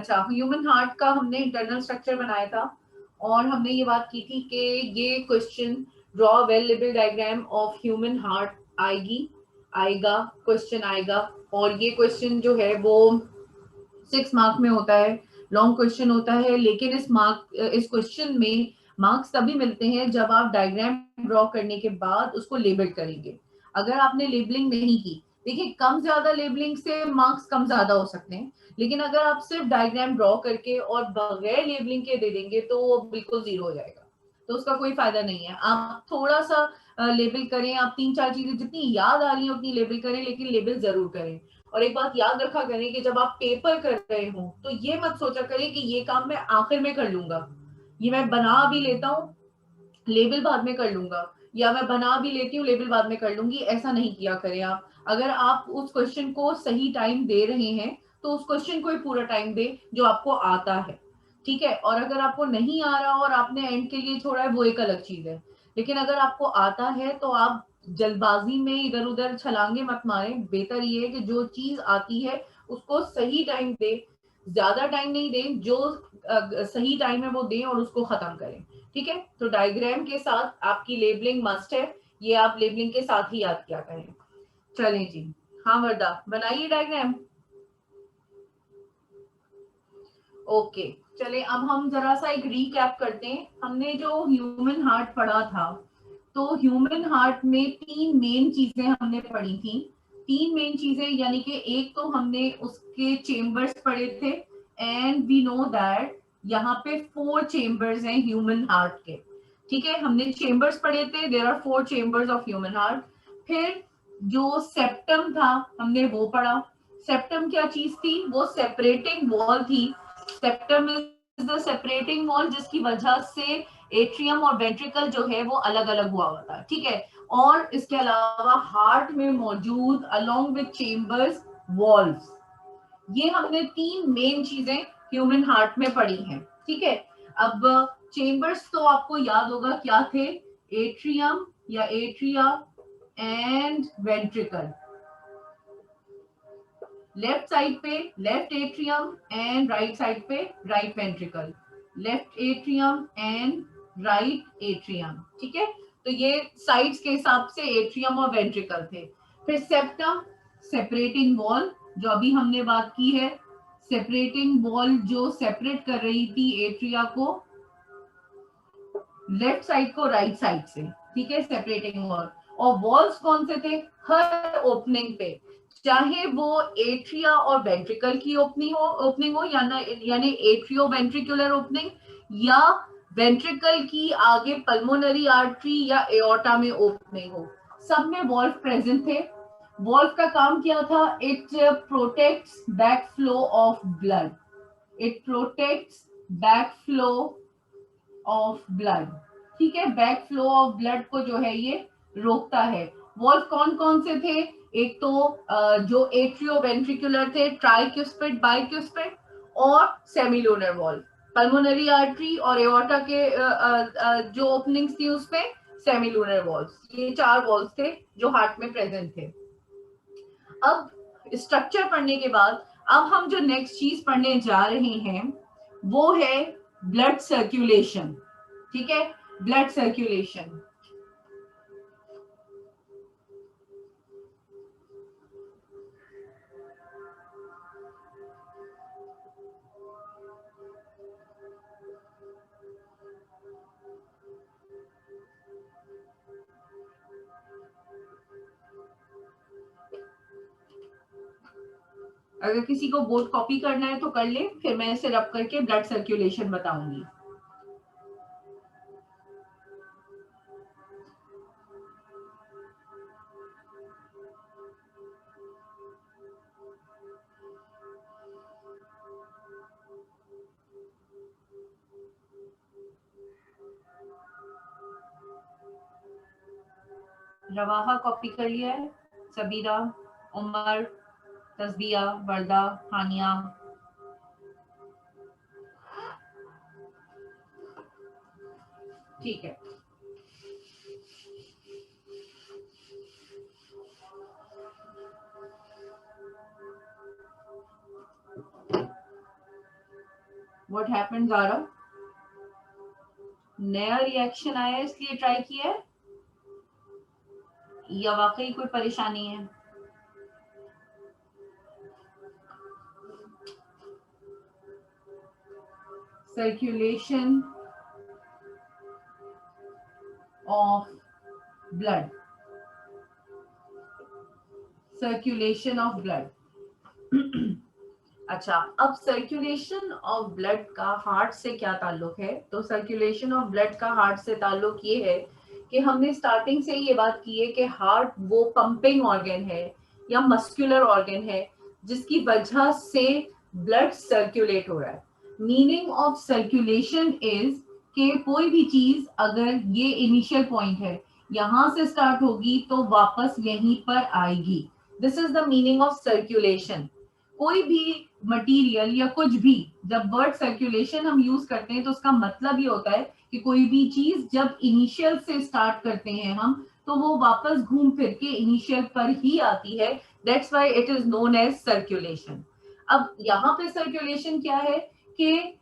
अच्छा, human heart का हमने इंटरनल स्ट्रक्चर बनाया था और हमने ये बात की थी कि ये question draw well label diagram of human heart आएगा क्वेश्चन आएगा। और ये क्वेश्चन जो है वो 6 मार्क में होता है, लॉन्ग क्वेश्चन होता है, लेकिन इस क्वेश्चन में मार्क्स तभी मिलते हैं जब आप डायग्राम ड्रॉ करने के बाद उसको लेबल करेंगे। अगर आपने लेबलिंग नहीं की, देखिए कम ज्यादा लेबलिंग से मार्क्स कम ज्यादा हो सकते हैं, लेकिन अगर आप सिर्फ डायग्राम ड्रॉ करके और बगैर लेबलिंग के दे देंगे तो वो बिल्कुल जीरो हो जाएगा, तो उसका कोई फायदा नहीं है। आप थोड़ा सा लेबल करें, आप 3-4 चीजें जितनी याद आ रही है उतनी लेबल करें, लेकिन लेबल जरूर करें। और एक बात याद रखा करें कि जब आप पेपर कर रहे हो तो ये मत सोचा करें कि ये काम मैं आखिर में कर लूंगा, ये मैं बना भी लेता हूँ लेबल बाद में कर लूंगा, या मैं बना भी लेती हूँ लेबल बाद में कर लूंगी, ऐसा नहीं किया करें आप। अगर आप उस क्वेश्चन को सही टाइम दे रहे हैं तो उस क्वेश्चन को ही पूरा टाइम दे जो आपको आता है, ठीक है। और अगर आपको नहीं आ रहा और आपने एंड के लिए छोड़ा है वो एक अलग चीज है, लेकिन अगर आपको आता है तो आप जल्दबाजी में इधर उधर छलांगे मत मारें। बेहतर ये है कि जो चीज आती है उसको सही टाइम दे, ज्यादा टाइम नहीं दें, जो सही टाइम है वो दें और उसको खत्म करें, ठीक है। तो डायग्राम के साथ आपकी लेबलिंग मस्ट है, ये आप लेबलिंग के साथ ही याद किया करें। चलें जी, हाँ वर्दा बनाइए डायग्राम। ओके, चले अब हम जरा सा एक रीकैप करते हैं। हमने जो ह्यूमन हार्ट पढ़ा था, तो ह्यूमन हार्ट में 3 मेन चीजें हमने पढ़ी थी। 3 मेन चीजें यानी कि एक तो हमने उसके चेम्बर्स पढ़े थे, एंड वी नो दैट यहाँ पे 4 चेम्बर्स हैं ह्यूमन हार्ट के, ठीक है। हमने चेम्बर्स पढ़े थे, there are 4 chambers of human heart. फिर जो सेप्टम था हमने वो पढ़ा। सेप्टम क्या चीज थी? वो सेपरेटिंग वॉल थी। Septum is the separating wall जिसकी वजह से एट्रियम और वेंट्रिकल जो है वो अलग अलग हुआ होता है, ठीक है। और इसके अलावा हार्ट में मौजूद अलोंग विद चेम्बर्स वॉल्व्स, ये हमने 3 मेन चीजें ह्यूमन हार्ट में पढ़ी हैं, ठीक है। अब चेम्बर्स तो आपको याद होगा क्या थे, एट्रियम या atria and ventricle. Left side पे left atrium and right side पे right ventricle, left atrium and right atrium, ठीक है। तो ये साइड्स के हिसाब से एट्रियम और वेंट्रिकल थे। फिर सेप्टम, सेपरेटिंग वॉल, जो अभी हमने बात की है, सेपरेटिंग वॉल जो सेपरेट कर रही थी एट्रिया को लेफ्ट साइड को राइट साइड से, ठीक है, सेपरेटिंग वॉल। और वॉल्स कौन से थे? हर ओपनिंग पे, चाहे वो एट्रिया और वेंट्रिकल की ओपनिंग हो यानी एट्रियो वेंट्रिकुलर ओपनिंग, या वेंट्रिकल की आगे पल्मोनरी आर्टरी या एओर्टा में ओपनिंग हो, सब में वॉल्व प्रेजेंट थे। वॉल्व का काम क्या था? It protects back flow of blood, it protects back flow of blood, ठीक है। बैक फ्लो ऑफ ब्लड को जो है ये रोकता है। वॉल्व कौन कौन से थे? एक तो जो एट्रियो वेंट्रिकुलर थे, ट्राइक्यूस्पिड, बाइक्यूस्पिड और सेमिलूनर वॉल्व। पल्मोनरी आर्टरी और एओर्टा के जो ओपनिंग्स थी उसमें सेमिलूनर वॉल्व, ये 4 वॉल्व थे जो हार्ट में प्रेजेंट थे। अब स्ट्रक्चर पढ़ने के बाद अब हम जो नेक्स्ट चीज पढ़ने जा रहे हैं वो है ब्लड सर्कुलेशन, ठीक है, ब्लड सर्कुलेशन। अगर किसी को बोर्ड कॉपी करना है तो कर ले, फिर मैं इसे रब करके ब्लड सर्कुलेशन बताऊंगी। रवाहा कॉपी कर लिया है, सबीरा, उमर, तस्बिया, वर्दा, हानिया। ठीक है, व्हाट हैपेंड ज़ारा? नया रिएक्शन आया इसलिए ट्राई किया है या वाकई कोई परेशानी है? Circulation of blood, circulation of blood. अच्छा, अब सर्कुलेशन ऑफ ब्लड का हार्ट से क्या ताल्लुक है? तो सर्कुलेशन ऑफ ब्लड का हार्ट से ताल्लुक ये है कि हमने स्टार्टिंग से ये बात की है कि हार्ट वो पंपिंग ऑर्गन है या मस्कुलर ऑर्गन है जिसकी वजह से ब्लड सर्कुलेट हो रहा है। मीनिंग ऑफ सर्कुलेशन इज कि कोई भी चीज अगर ये इनिशियल पॉइंट है, यहां से स्टार्ट होगी तो वापस यहीं पर आएगी। This is the meaning of circulation. कोई भी मटेरियल या कुछ भी, जब वर्ड सर्कुलेशन हम यूज करते हैं तो उसका मतलब ये होता है कि कोई भी चीज जब इनिशियल से स्टार्ट करते हैं हम, तो वो वापस घूम फिर के इनिशियल पर ही आती है। That's why it is known as circulation. अब यहाँ पे सर्कुलेशन क्या है कि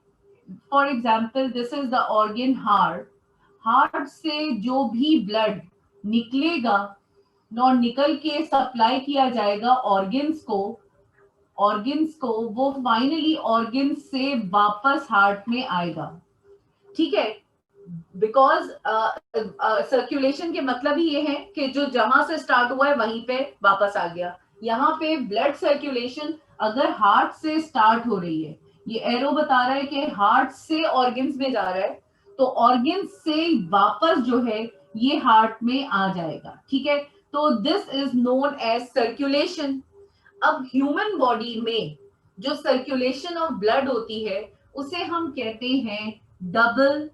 for example this is the organ heart. Heart से जो भी ब्लड निकलेगा और निकल के सप्लाई किया जाएगा ऑर्गन्स को, वो फाइनली ऑर्गन से वापस हार्ट में आएगा। ठीक है, बिकॉज सर्कुलेशन के मतलब ही ये है कि जो जहां से स्टार्ट हुआ है वहीं पे वापस आ गया। यहाँ पे ब्लड सर्कुलेशन अगर हार्ट से स्टार्ट हो रही है, ये एरो बता रहा है कि हार्ट से ऑर्गन्स में जा रहा है, तो ऑर्गन्स से वापस जो है ये हार्ट में आ जाएगा। ठीक है, तो this is known as circulation. अब ह्यूमन बॉडी में जो सर्कुलेशन ऑफ ब्लड होती है उसे हम कहते हैं डबल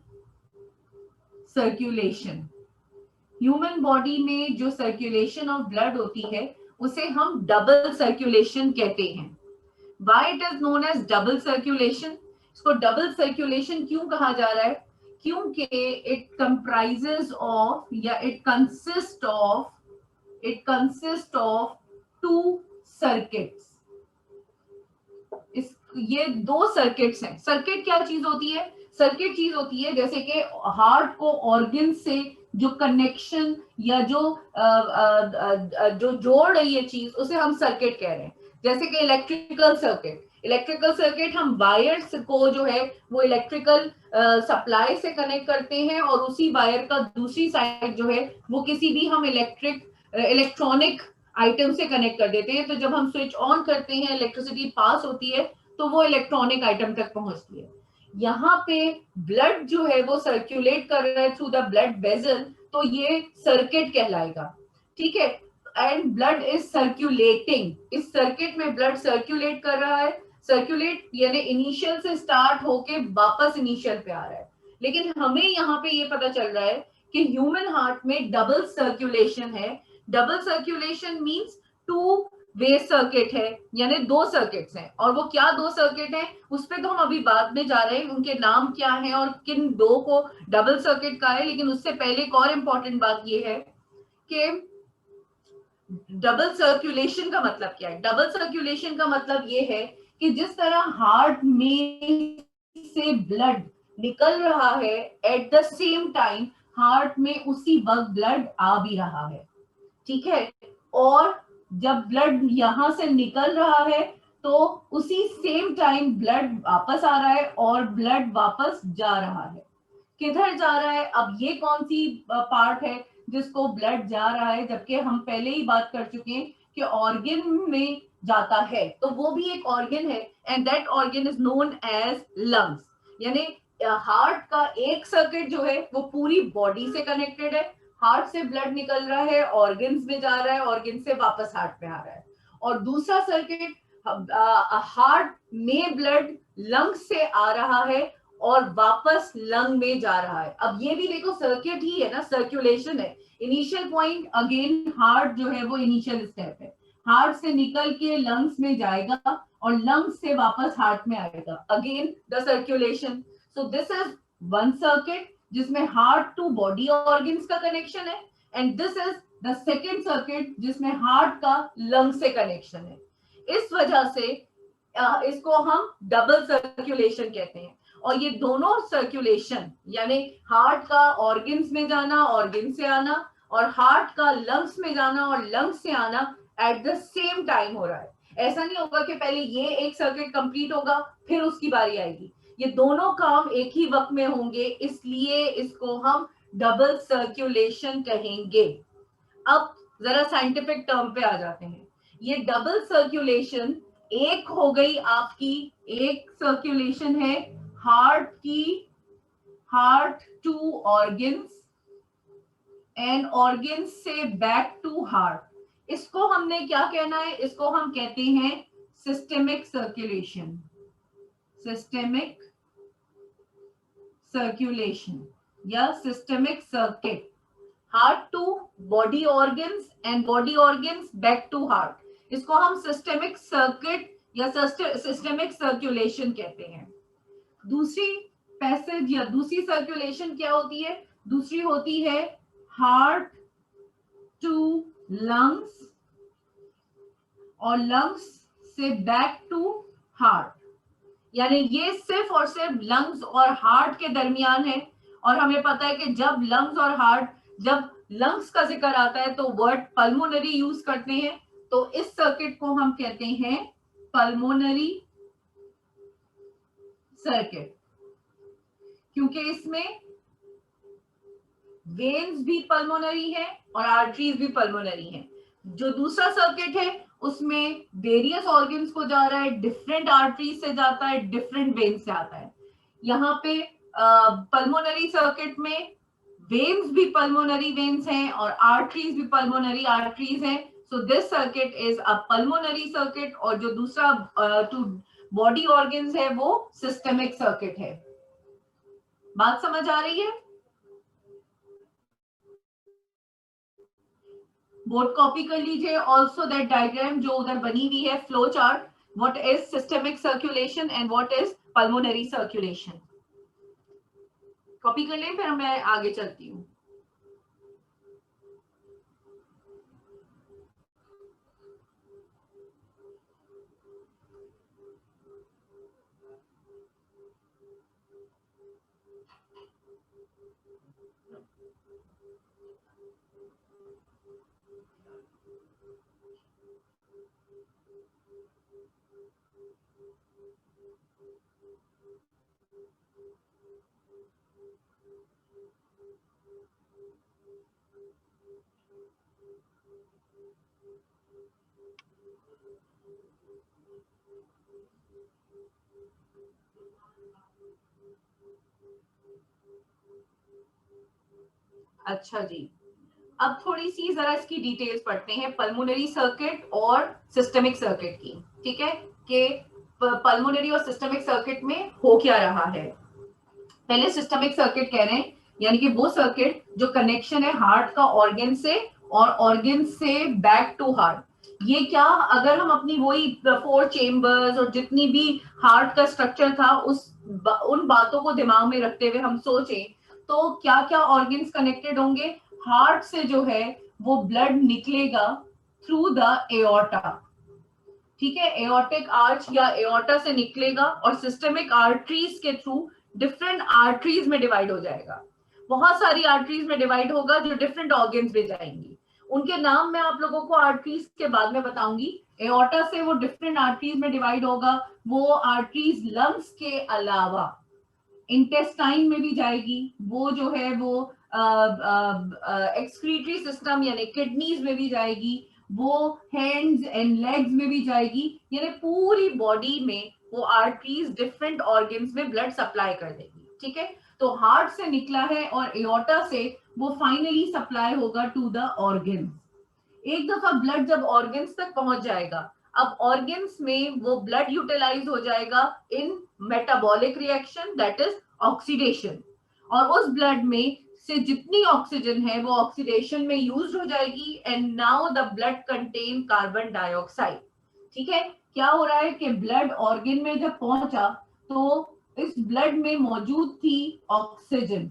सर्कुलेशन। ह्यूमन बॉडी में जो सर्कुलेशन ऑफ ब्लड होती है उसे हम डबल सर्कुलेशन कहते हैं। Why it is known as double circulation? इसको डबल सर्कुलेशन क्यों कहा जा रहा है? क्योंकि इट कंप्राइजेस ऑफ या it consist of two circuits. इस ये दो सर्किट्स हैं। सर्किट क्या चीज होती है? सर्किट चीज होती है जैसे कि हार्ट को ऑर्गन से जो कनेक्शन या जो जोड़ रही है चीज, उसे हम सर्किट कह रहे हैं। जैसे कि इलेक्ट्रिकल सर्किट हम वायर्स को जो है वो इलेक्ट्रिकल सप्लाई से कनेक्ट करते हैं और उसी वायर का दूसरी साइड जो है वो किसी भी हम इलेक्ट्रॉनिक आइटम से कनेक्ट कर देते हैं। तो जब हम स्विच ऑन करते हैं, इलेक्ट्रिसिटी पास होती है तो वो इलेक्ट्रॉनिक आइटम तक पहुंचती है। यहाँ पे ब्लड जो है वो सर्कुलेट कर रहा है थ्रू द ब्लड वेजल, तो ये सर्किट कहलाएगा। ठीक है, एंड ब्लड इज सर्कुलेटिंग। इस सर्किट में ब्लड सर्कुलेट कर रहा है। सर्कुलेट यानी इनिशियल से स्टार्ट होके वापस इनिशियल पे आ रहा है। लेकिन हमें यहाँ पे ये पता चल रहा है कि ह्यूमन हार्ट में डबल सर्कुलेशन है। Double circulation means two way circuit है, यानी दो सर्किट्स हैं। और वो क्या दो सर्किट हैं उस पे तो हम अभी बाद में जा रहे हैं, उनके नाम क्या हैं और किन दो को डबल सर्किट का है। लेकिन उससे पहले एक और इम्पोर्टेंट बात ये है कि डबल सर्कुलेशन का मतलब क्या है। डबल सर्कुलेशन का मतलब ये है कि जिस तरह हार्ट में से ब्लड निकल रहा है, eight the same time heart में उसी वक्त ब्लड आ भी रहा है। ठीक है, और जब ब्लड यहां से निकल रहा है तो उसी सेम टाइम ब्लड वापस आ रहा है और ब्लड वापस जा रहा है। किधर जा रहा है? अब ये कौन सी पार्ट है जिसको ब्लड जा रहा है? जबकि हम पहले ही बात कर चुके हैं कि ऑर्गन में जाता है, तो वो भी एक ऑर्गन है and that organ is known as lungs. यानी हार्ट का एक सर्किट जो है वो पूरी बॉडी से कनेक्टेड है। हार्ट से ब्लड निकल रहा है, ऑर्गन्स में जा रहा है, ऑर्गन से वापस हार्ट में आ रहा है। और दूसरा सर्किट, हार्ट में ब्लड लंग से आ रहा है और वापस लंग में जा रहा है। अब ये भी देखो सर्किट ही है ना, सर्कुलेशन है। इनिशियल पॉइंट अगेन हार्ट जो है वो इनिशियल स्टेप है। हार्ट से निकल के लंग्स में जाएगा और लंग्स से वापस हार्ट में आएगा, again the circulation. So this is one circuit जिसमें हार्ट टू बॉडी ऑर्गन्स का कनेक्शन है, and this is the second circuit जिसमें हार्ट का लंग से कनेक्शन है। इस वजह से इसको हम डबल सर्कुलेशन कहते हैं। और ये दोनों सर्कुलेशन यानी हार्ट का ऑर्गन्स में जाना, ऑर्गन से आना, और हार्ट का लंग्स में जाना और लंग्स से आना एट द सेम टाइम हो रहा है। ऐसा नहीं होगा कि पहले ये एक सर्किट कंप्लीट होगा फिर उसकी बारी आएगी, ये दोनों काम एक ही वक्त में होंगे, इसलिए इसको हम डबल सर्कुलेशन कहेंगे। अब जरा साइंटिफिक टर्म पे आ जाते हैं। ये डबल सर्कुलेशन एक हो गई आपकी, एक सर्कुलेशन है हार्ट की, heart to organs and organs से बैक टू हार्ट। इसको हमने क्या कहना है, इसको हम कहते हैं सिस्टेमिक सर्कुलेशन, सिस्टेमिक सर्कुलेशन या systemic circuit. Heart to body organs and body organs back to heart, इसको हम सिस्टेमिक सर्किट या सिस्टेमिक सर्कुलेशन कहते हैं। दूसरी पैसेज या दूसरी सर्कुलेशन क्या होती है, दूसरी होती है हार्ट टू लंग्स और लंग्स से बैक टू हार्ट, यानी ये सिर्फ और सिर्फ लंग्स और हार्ट के दरमियान है। और हमें पता है कि जब लंग्स और हार्ट, जब लंग्स का जिक्र आता है तो वर्ड पल्मोनरी यूज करते हैं, तो इस सर्किट को हम कहते हैं पल्मोनरी सर्किट, क्योंकि इसमें वेन्स भी पल्मोनरी है और आर्टरीज भी पल्मोनरी है। जो दूसरा सर्किट है उसमें वेरियस ऑर्गन्स को जा रहा है, डिफरेंट आर्टरीज से जाता है, डिफरेंट वेन से आता है। यहाँ पे पल्मोनरी सर्किट में वेन्स भी पल्मोनरी वेन्स हैं और आर्टरीज भी पल्मोनरी आर्टरीज हैं। So this circuit is a pulmonary circuit, और जो दूसरा टू बॉडी ऑर्गन्स है वो सिस्टेमिक सर्किट है। बात समझ आ रही है? बोर्ड कॉपी कर लीजिए ऑल्सो दैट डायग्राम जो उधर बनी हुई है, flow chart, what is systemic circulation and what is pulmonary circulation. Copy कर लें, फिर मैं आगे चलती हूँ। अच्छा जी, अब थोड़ी सी जरा इसकी डिटेल्स पढ़ते हैं पल्मोनरी सर्किट और सिस्टेमिक सर्किट की। ठीक है, कि पल्मोनरी और सिस्टेमिक सर्किट में हो क्या रहा है। पहले सिस्टेमिक सर्किट कह रहे हैं, यानी कि वो सर्किट जो कनेक्शन है हार्ट का ऑर्गन से और ऑर्गन से बैक टू हार्ट। ये क्या, अगर हम अपनी वही 4 चेम्बर्स और जितनी भी हार्ट का स्ट्रक्चर था उन बातों को दिमाग में रखते हुए हम सोचें तो क्या क्या ऑर्गन्स कनेक्टेड होंगे। हार्ट से जो है वो ब्लड निकलेगा थ्रू द एओर्टा, ठीक है, एओर्टिक आर्च या एओर्टा से निकलेगा और सिस्टेमिक आर्टरीज के थ्रू डिफरेंट आर्टरीज में डिवाइड हो जाएगा। बहुत सारी आर्टरीज में डिवाइड होगा जो डिफरेंट ऑर्गन्स में जाएंगी। उनके नाम मैं आप लोगों को आर्टरीज के बाद में बताऊंगी। एओर्टा से वो डिफरेंट आर्टरीज में डिवाइड होगा। वो आर्टरीज लंग्स के अलावा इंटेस्टाइन में भी जाएगी, वो जो है वो एक्सक्रीटरी सिस्टम यानी किडनीज में भी जाएगी, वो हैंड्स एंड लेग्स में भी जाएगी, यानी पूरी बॉडी में वो आर्टरीज डिफरेंट ऑर्गन्स में ब्लड सप्लाई कर देगी। ठीक है, तो हार्ट से निकला है और एओर्टा से वो फाइनली सप्लाई होगा टू द ऑर्गन। एक दफा ब्लड जब ऑर्गन्स तक पहुंच जाएगा, अब ऑर्गन्स में वो ब्लड यूटिलाइज हो जाएगा in metabolic reaction, that is oxidation, और उस ब्लड में से जितनी ऑक्सीजन है वो ऑक्सीडेशन में यूज हो जाएगी and now the blood contain carbon dioxide. ठीक है, क्या हो रहा है कि ब्लड ऑर्गन में जब पहुंचा तो इस ब्लड में मौजूद थी ऑक्सीजन।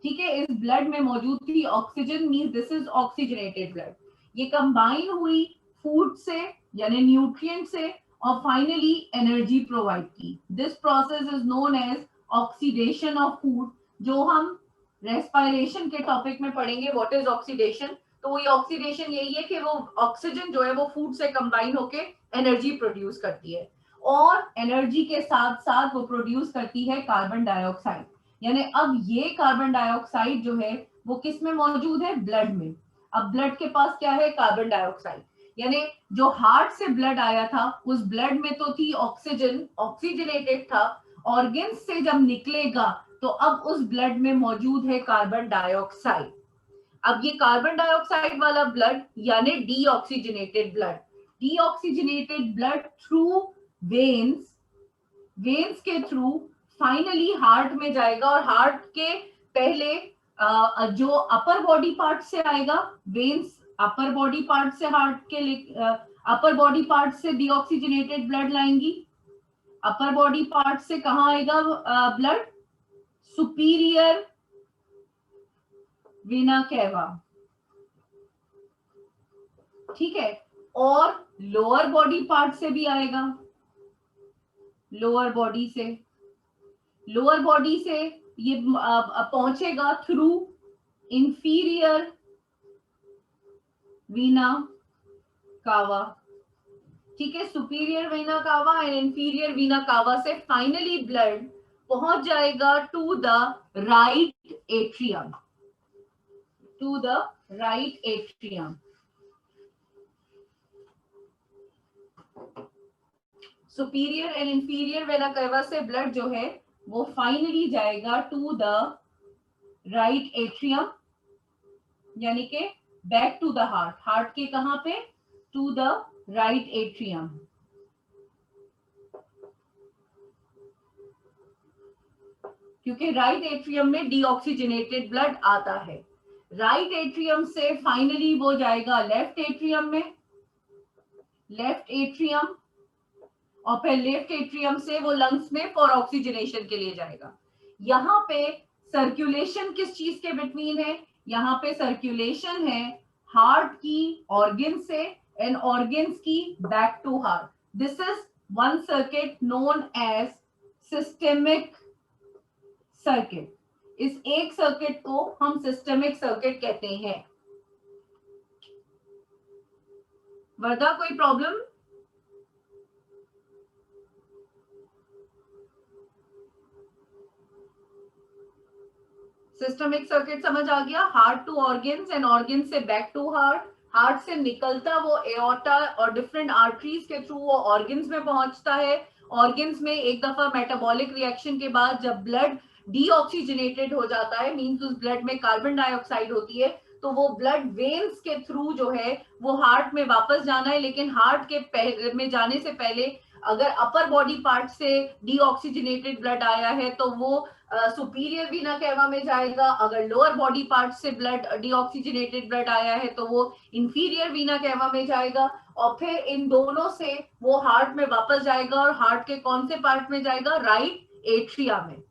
ठीक है, इस ब्लड में मौजूद थी oxygen, means this is oxygenated blood. ये कंबाइन हुई फूड से यानी न्यूट्रिएंट से और फाइनली एनर्जी प्रोवाइड की। This process is known as oxidation of food, जो हम रेस्पिरेशन के टॉपिक में पढ़ेंगे व्हाट इज ऑक्सीडेशन। तो ये ऑक्सीडेशन यही है कि वो ऑक्सीजन जो है वो फूड से कंबाइन होके एनर्जी प्रोड्यूस करती है, और एनर्जी के साथ साथ वो प्रोड्यूस करती है कार्बन डाइऑक्साइड। यानी अब ये कार्बन डाइऑक्साइड जो है वो किस में मौजूद है? ब्लड में। अब ब्लड के पास क्या है? Carbon dioxide. यानी जो हार्ट से ब्लड आया था उस ब्लड में तो थी ऑक्सीजन, ऑक्सीजनेटेड था, ऑर्गन से जब निकलेगा तो अब उस ब्लड में मौजूद है कार्बन डाइऑक्साइड। अब ये कार्बन डाइऑक्साइड वाला ब्लड यानी deoxygenated blood, deoxygenated blood through veins, veins के थ्रू फाइनली हार्ट में जाएगा, और हार्ट के पहले जो अपर बॉडी पार्ट से आएगा, वेन्स अपर बॉडी पार्ट से हार्ट के अपर बॉडी पार्ट से डीऑक्सीजनेटेड ब्लड लाएंगी। अपर बॉडी पार्ट से कहाँ आएगा ब्लड? सुपीरियर वेना कैवा, ठीक है। और लोअर बॉडी पार्ट से भी आएगा, लोअर बॉडी से, लोअर बॉडी से ये पहुंचेगा थ्रू इंफीरियर वीना कावा, ठीक है। सुपीरियर वीना कावा एंड इंफीरियर वीना कावा से फाइनली ब्लड पहुंच जाएगा to the right atrium, to the right atrium. Superior and inferior vena cava से ब्लड जो है वो फाइनली जाएगा टू द राइट एट्रियम, यानी कि back to the heart, heart के कहां पे? To the right atrium. क्योंकि राइट एट्रियम में डीऑक्सीजनेटेड ब्लड आता है। राइट एट्रियम से फाइनली वो जाएगा लेफ्ट एट्रियम में, लेफ्ट एट्रियम, और फिर लेफ्ट एट्रियम से वो लंग्स में फॉर ऑक्सीजनेशन के लिए जाएगा। यहाँ पे सर्कुलेशन किस चीज के बिटवीन है? यहाँ पे सर्कुलेशन है हार्ट की ऑर्गन से एंड ऑर्गन्स की back to heart. This is one circuit known as systemic circuit. इस एक सर्किट को हम सिस्टेमिक सर्किट कहते हैं। वर्दा कोई प्रॉब्लम? सिस्टमिक सर्किट समझ आ गया? Heart to organs and organ से बैक टू हार्ट, हार्ट से निकलता वो एओर्टा और डिफरेंट आर्टरीज के थ्रू वो ऑर्गन्स में पहुंचता है। ऑर्गन्स में एक दफा मेटाबॉलिक रिएक्शन के बाद जब ब्लड डीऑक्सीजनेटेड हो जाता है, मींस उस ब्लड में कार्बन डाइऑक्साइड होती है, तो वो ब्लड वेन्स के थ्रू जो है वो हार्ट में वापस जाना है। लेकिन हार्ट के में जाने से पहले अगर अपर बॉडी पार्ट से डीऑक्सीजनेटेड ब्लड आया है तो वो सुपीरियर वीना कैवा में जाएगा। अगर लोअर बॉडी पार्ट से ब्लड डीऑक्सीजनेटेड ब्लड आया है तो वो इंफीरियर वीना कैवा में जाएगा, और फिर इन दोनों से वो हार्ट में वापस जाएगा, और हार्ट के कौन से पार्ट में जाएगा? राइट एट्रिया में,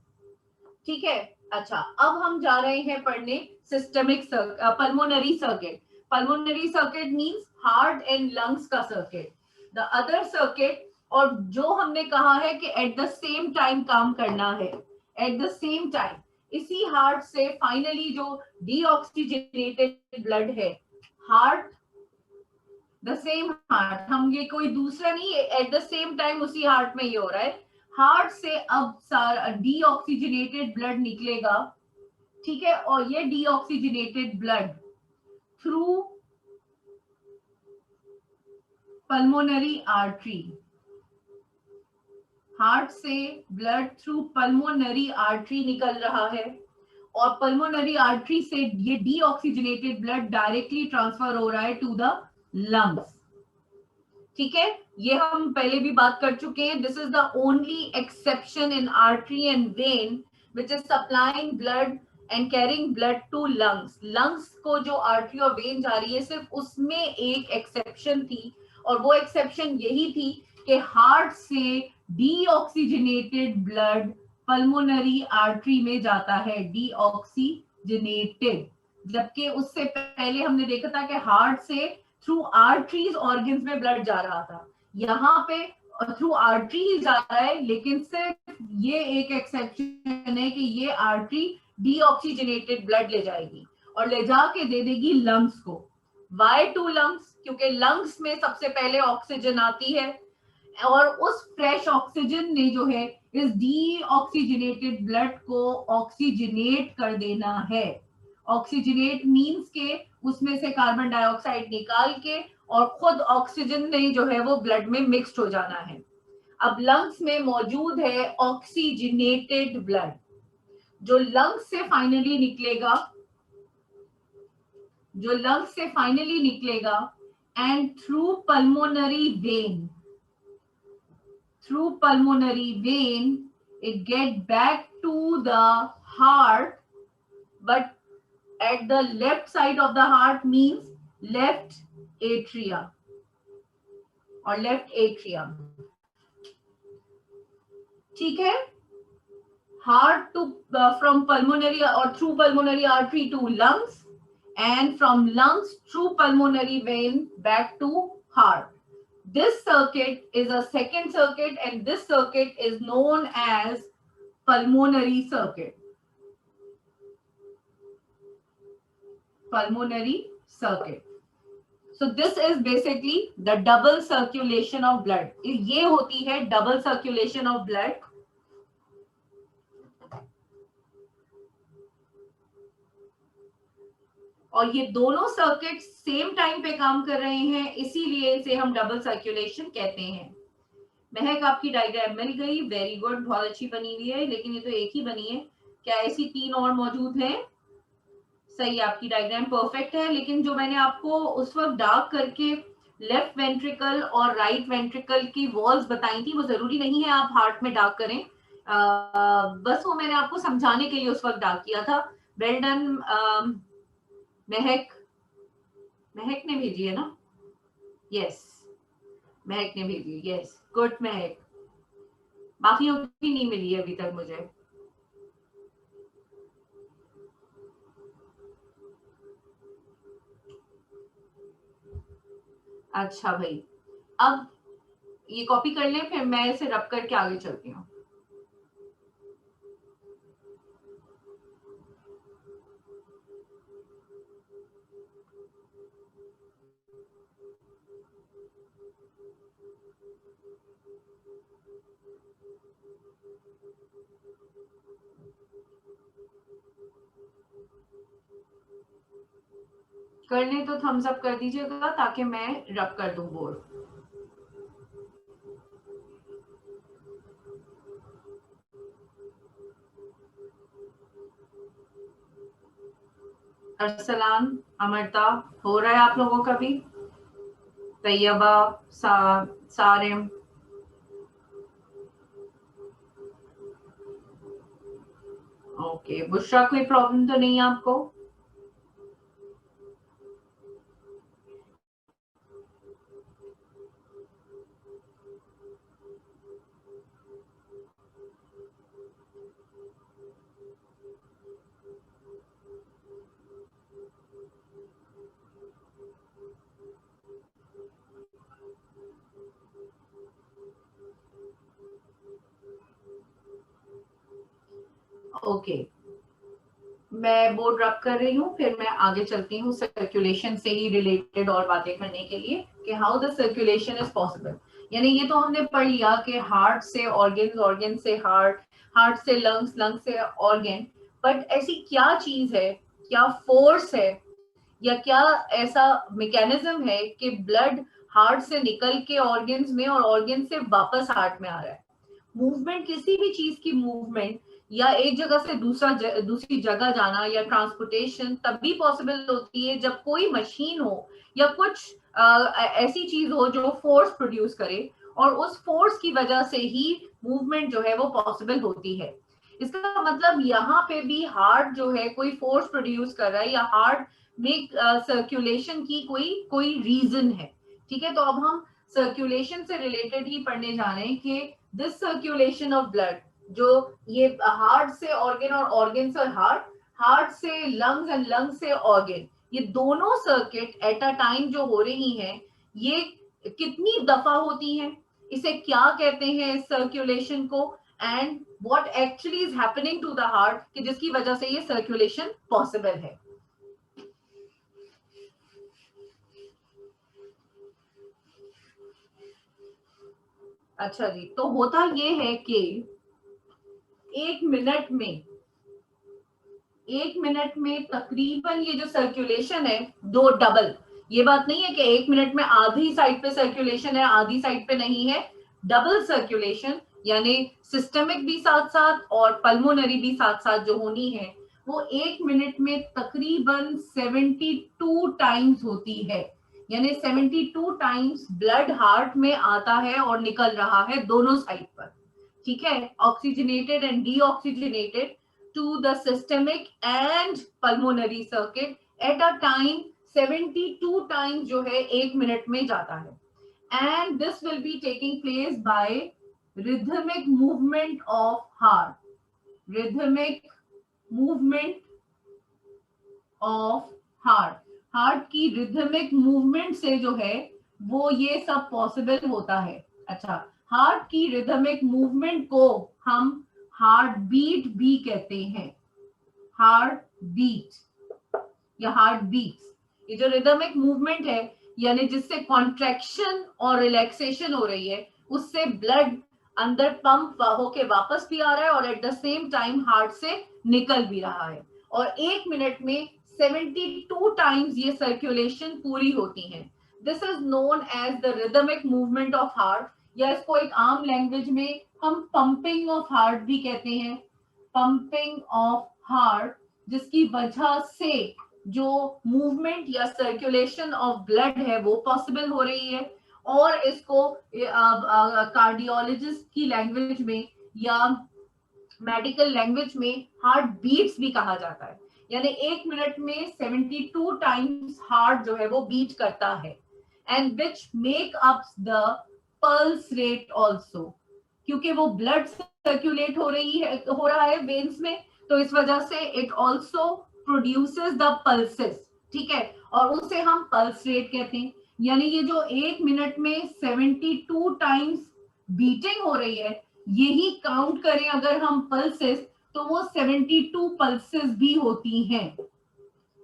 ठीक है। अच्छा, अब हम जा रहे हैं पढ़ने systemic pulmonary circuit. Pulmonary circuit means heart and lungs का सर्किट। द अदर सर्किट, और जो हमने कहा है कि एट द सेम टाइम काम करना है, एट द सेम टाइम इसी हार्ट से फाइनली जो डीऑक्सीजनेटेड ब्लड है, हार्ट द सेम हार्ट, हम ये कोई दूसरा नहीं, एट द सेम टाइम उसी हार्ट में ये हो रहा है। हार्ट से अब सारा डीऑक्सीजनेटेड ब्लड निकलेगा, ठीक है, और ये deoxygenated blood through pulmonary artery, heart से ब्लड थ्रू पल्मोनरी आर्टरी निकल रहा है, और पल्मोनरी आर्टरी से ये डीऑक्सीजनेटेड ब्लड डायरेक्टली ट्रांसफर हो रहा है टू द लंग्स, ठीक है। ये हम पहले भी बात कर चुके हैं। This is the only exception in artery and vein which is supplying blood and carrying blood to lungs. Lungs को जो आर्टरी और वेन जा रही है, सिर्फ उसमें एक एक्सेप्शन थी, और वो एक्सेप्शन यही थी कि हार्ट से डीऑक्सीजनेटेड ब्लड पल्मोनरी आर्टरी में जाता है, डीऑक्सीजनेटेड, जबकि उससे पहले हमने देखा था कि हार्ट से थ्रू आर्टरीज ऑर्गन्स में ब्लड जा रहा था। यहाँ पे थ्रू आर्टरी ही जा रहा है, लेकिन सिर्फ ये एक एक्सेप्शन है कि ये आर्टरी डीऑक्सीजनेटेड ब्लड ले जाएगी और ले जाके दे देगी लंग्स को। Why to lungs? क्योंकि लंग्स में सबसे पहले ऑक्सीजन आती है और उस फ्रेश ऑक्सीजन ने जो है इस डीऑक्सीजनेटेड ब्लड को ऑक्सीजनेट कर देना है। ऑक्सीजनेट मींस के उसमें से कार्बन डाइऑक्साइड निकाल के और खुद ऑक्सीजन ने जो है वो ब्लड में मिक्स्ड हो जाना है। अब लंग्स में मौजूद है ऑक्सीजनेटेड ब्लड, जो लंग्स से फाइनली निकलेगा, जो लंग्स से फाइनली निकलेगा and through pulmonary vein, through pulmonary vein it get back to the heart, but at the left side of the heart means left atria or left atrium. ठीक है, heart to from pulmonary or through pulmonary artery to lungs, and from lungs through pulmonary vein back to heart. This circuit is a second circuit and this circuit is known as pulmonary circuit. Pulmonary circuit. So this is basically the double circulation of blood. ये होती है double circulation of blood. और ये दोनों circuit same time पे काम कर रहे हैं, इसीलिए इसे हम डबल सर्कुलेशन कहते हैं। महक, आपकी डायग्राम मिल गई, वेरी गुड, बहुत अच्छी बनी हुई है, लेकिन ये तो एक ही बनी है, क्या ऐसी 3 और मौजूद हैं? सही, आपकी डायग्राम परफेक्ट है, लेकिन जो मैंने आपको उस वक्त डार्क करके लेफ्ट वेंट्रिकल और राइट वेंट्रिकल की वॉल्स बताई थी, वो जरूरी नहीं है आप हार्ट में डार्क करें, बस वो मैंने आपको समझाने के लिए उस वक्त डार्क किया था। वेल डन महक, महक ने भेजी है ना? यस, महक ने भेजी, यस, गुड महक। बाकियों की नहीं मिली है अभी तक मुझे। अच्छा भाई, अब ये कॉपी कर लें, फिर मैं इसे रब करके आगे चलती हूँ। करने तो थम्स अप कर दीजिएगा ताकि मैं रब कर दूं बोर्ड। अरसलान, अमरता, हो रहा है आप लोगों का भी? तैयबा, सारिम, ओके, बुशरा, कोई प्रॉब्लम तो नहीं है आपको? ओके, मैं बोर्ड रब कर रही हूँ, फिर मैं आगे चलती हूँ सर्कुलेशन से ही रिलेटेड और बातें करने के लिए कि how the circulation is possible. यानी ये तो हमने पढ़ लिया कि हार्ट से ऑर्गन, ऑर्गन से हार्ट, हार्ट से लंग्स, लंग्स से ऑर्गन, बट ऐसी क्या चीज है, क्या फोर्स है या क्या ऐसा मैकेनिज्म है कि ब्लड हार्ट से निकल के ऑर्गन्स में और ऑर्गन से वापस हार्ट में आ रहा है? मूवमेंट, किसी भी चीज की मूवमेंट या एक जगह से दूसरी जगह जाना या ट्रांसपोर्टेशन तभी पॉसिबल होती है जब कोई मशीन हो या कुछ ऐसी चीज हो जो फोर्स प्रोड्यूस करे, और उस फोर्स की वजह से ही मूवमेंट जो है वो पॉसिबल होती है। इसका मतलब यहाँ पे भी हार्ट जो है कोई फोर्स प्रोड्यूस कर रहा है या हार्ट में सर्कुलेशन की कोई रीजन है। ठीक है, तो अब हम सर्कुलेशन से रिलेटेड ही पढ़ने जा रहे हैं कि दिस सर्कुलेशन ऑफ ब्लड, जो ये हार्ट से ऑर्गन और ऑर्गन से हार्ट, हार्ट से लंग्स एंड लंग्स से ऑर्गन, ये दोनों सर्किट एट अ टाइम जो हो रही हैं, ये कितनी दफा होती हैं? इसे क्या कहते हैं सर्कुलेशन को, and what actually is happening to the heart कि जिसकी वजह से ये सर्कुलेशन पॉसिबल है। अच्छा जी, तो होता ये है कि एक मिनट में तकरीबन ये जो सर्कुलेशन है दो डबल, ये बात नहीं है कि एक मिनट में आधी साइड पे सर्कुलेशन है आधी साइड पे नहीं है, डबल सर्कुलेशन यानी सिस्टमिक भी साथ साथ और पल्मोनरी भी साथ साथ जो होनी है वो एक मिनट में तकरीबन 72 टाइम्स होती है। यानी 72 टाइम्स ब्लड हार्ट में आता है और निकल रहा है दोनों साइड पर, ठीक है, oxygenated and deoxygenated to the systemic and pulmonary circuit at a time 72 times जो है एक मिनट में जाता है, and this will be taking place by rhythmic movement of heart, rhythmic movement of heart, heart की रिथमिक मूवमेंट से जो है वो ये सब पॉसिबल होता है। अच्छा, हार्ट की रिथमिक मूवमेंट को हम हार्ट बीट भी कहते हैं, हार्ट बीट या हार्ट बीट्स। ये जो रिदमिक मूवमेंट है यानी जिससे कॉन्ट्रैक्शन और रिलैक्सेशन हो रही है उससे ब्लड अंदर पंप होके वापस भी आ रहा है और eight the same time heart से निकल भी रहा है, और एक मिनट में 72 टाइम्स ये सर्कुलेशन पूरी होती है। This is known as the rhythmic movement of heart, या इसको एक आम लैंग्वेज में हम पंपिंग ऑफ हार्ट भी कहते हैं, पंपिंग ऑफ हार्ट, जिसकी वजह से जो मूवमेंट या सर्कुलेशन ऑफ ब्लड है वो पॉसिबल हो रही है, और इसको कार्डियोलॉजिस्ट की लैंग्वेज में या मेडिकल लैंग्वेज में हार्ट बीट्स भी कहा जाता है। यानी एक मिनट में 72 टाइम्स हार्ट जो है वो बीट करता है, and which make up the pulse rate also, क्योंकि वो ब्लड सर्कुलेट हो रहा है वेन्स में, तो इस वजह से it also produces the pulses, ठीक है, और उसे हम पल्स रेट कहते हैं। यानी ये जो एक मिनट में 72 टाइम्स बीटिंग हो रही है, यही काउंट करें अगर हम पल्सेस तो वो 72 पल्सेस भी होती हैं,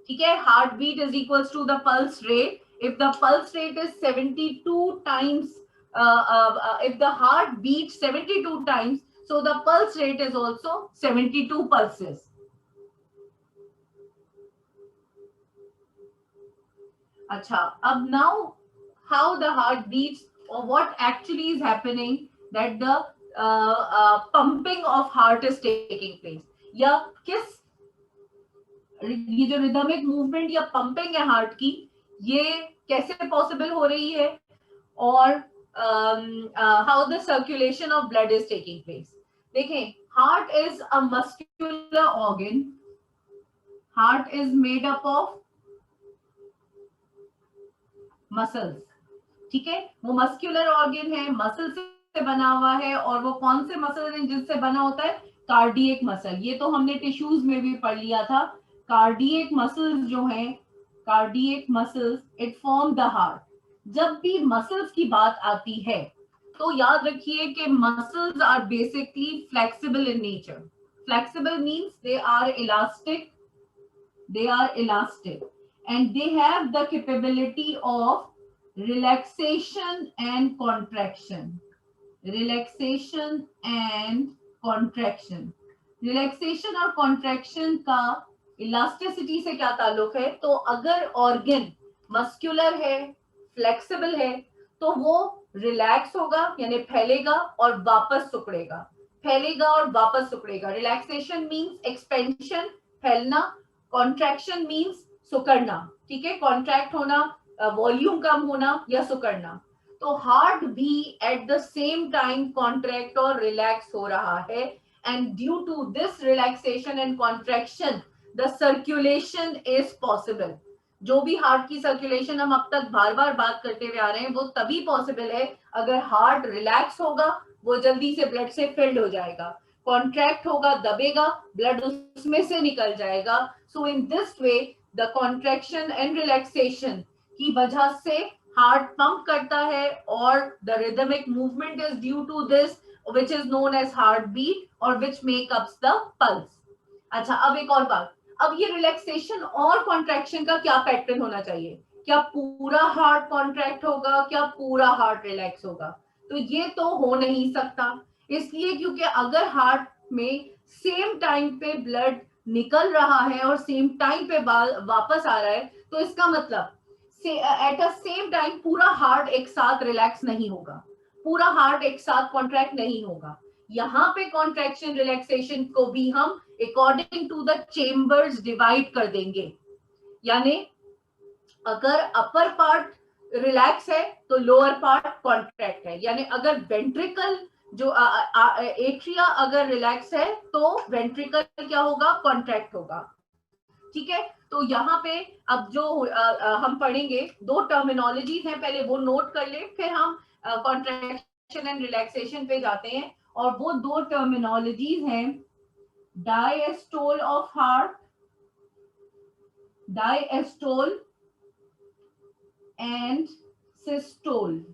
ठीक है। Heart beat is equals to the pulse rate, if the pulse rate is 72 times if the heart beats 72 times, so the pulse rate is also 72 pulses. Acha, ab now how the heart beats or what actually is happening that the pumping of heart is taking place, या किस ये जो rhythmic movement या pumping है heart की ये कैसे possible हो रही है, और how the circulation of blood is taking place. देखें, heart is a muscular organ, heart is made up of muscles, ठीक है, वो मस्कुलर ऑर्गन है, मसल से बना हुआ है, और वो कौन से मसल हैं जिससे बना होता है, कार्डियक मसल। ये तो हमने टिश्यूज में भी पढ़ लिया था, कार्डियक मसल्स जो हैं, cardiac muscles it form the heart. जब भी मसल्स की बात आती है तो याद रखिए कि muscles are basically flexible in nature. Flexible means they are elastic, and they have the capability of relaxation and contraction, relaxation and contraction। Relaxation और कॉन्ट्रैक्शन का इलास्टिसिटी से क्या ताल्लुक है, तो अगर ऑर्गन मस्कुलर है, फ्लेक्सिबल है, तो वो रिलैक्स होगा यानी फैलेगा और वापस सिकुड़ेगा, फैलेगा और वापस सिकुड़ेगा। रिलैक्सेशन मींस एक्सपेंशन, फैलना, कॉन्ट्रैक्शन मींस सिकुड़ना, ठीक है, कॉन्ट्रैक्ट होना, वॉल्यूम कम होना या सिकुड़ना। तो हार्ट भी eight the same time contract और रिलैक्स हो रहा है, and due to this relaxation and contraction the circulation is possible। जो भी हार्ट की सर्कुलेशन हम अब तक बार बार बात करते हुए आ रहे हैं वो तभी पॉसिबल है अगर हार्ट रिलैक्स होगा, वो जल्दी से ब्लड से फिल्ड हो जाएगा, कॉन्ट्रैक्ट होगा, दबेगा, ब्लड उसमें से निकल जाएगा। So in this way the contraction and relaxation की वजह से हार्ट पंप करता है और the rhythmic movement is due to this which is known as heartbeat or which make up the pulse. अच्छा, अब एक और बात, अब ये रिलैक्सेशन और कॉन्ट्रैक्शन का क्या पैटर्न होना चाहिए? क्या पूरा हार्ट कॉन्ट्रैक्ट होगा, क्या पूरा हार्ट रिलैक्स होगा? तो ये तो हो नहीं सकता, इसलिए क्योंकि अगर हार्ट में सेम टाइम पे ब्लड निकल रहा है और सेम टाइम पे वापस आ रहा है, तो इसका मतलब एट अ सेम टाइम पूरा हार्ट एक साथ रिलैक्स नहीं होगा, पूरा हार्ट एक साथ कॉन्ट्रैक्ट नहीं होगा। यहाँ पे कॉन्ट्रैक्शन रिलैक्सेशन को भी हम according to the chambers divide कर देंगे। यानी अगर अपर पार्ट रिलैक्स है तो लोअर पार्ट कॉन्ट्रैक्ट है, यानी अगर वेंट्रिकल जो एट्रिया अगर रिलैक्स है तो वेंट्रिकल क्या होगा? कॉन्ट्रैक्ट होगा। ठीक है, तो यहाँ पे अब जो हम पढ़ेंगे, दो टर्मिनोलॉजीज हैं, पहले वो नोट कर ले, फिर हम कॉन्ट्रैक्शन एंड रिलैक्सेशन पे जाते हैं। और वो दो टर्मिनोलॉजीज हैं, diastole of heart, diastole and systole.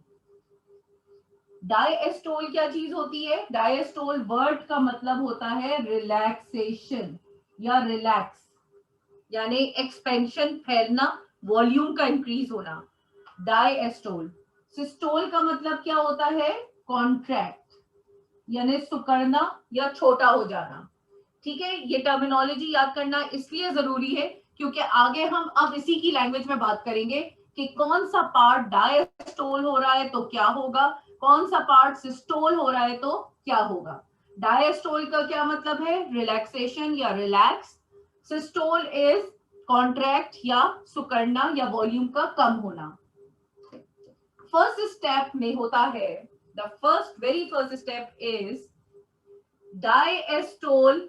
Diastole क्या चीज होती है? डायस्टोल वर्ड का मतलब होता है रिलैक्सेशन या रिलैक्स, यानी एक्सपेंशन, फैलना, वॉल्यूम का इंक्रीज होना, डायस्टोल। सिस्टोल का मतलब क्या होता है? कॉन्ट्रैक्ट, यानी सुकड़ना या छोटा हो जाना। ठीक है, ये टर्मिनोलॉजी याद करना इसलिए जरूरी है क्योंकि आगे हम अब इसी की लैंग्वेज में बात करेंगे कि कौन सा पार्ट डायस्टोल हो रहा है तो क्या होगा, कौन सा पार्ट सिस्टोल हो रहा है तो क्या होगा। डायस्टोल का क्या मतलब है? रिलैक्सेशन या रिलैक्स। सिस्टोल इज कॉन्ट्रैक्ट या सुकड़ना या वॉल्यूम का कम होना। फर्स्ट स्टेप में होता है, the first very first step is diastole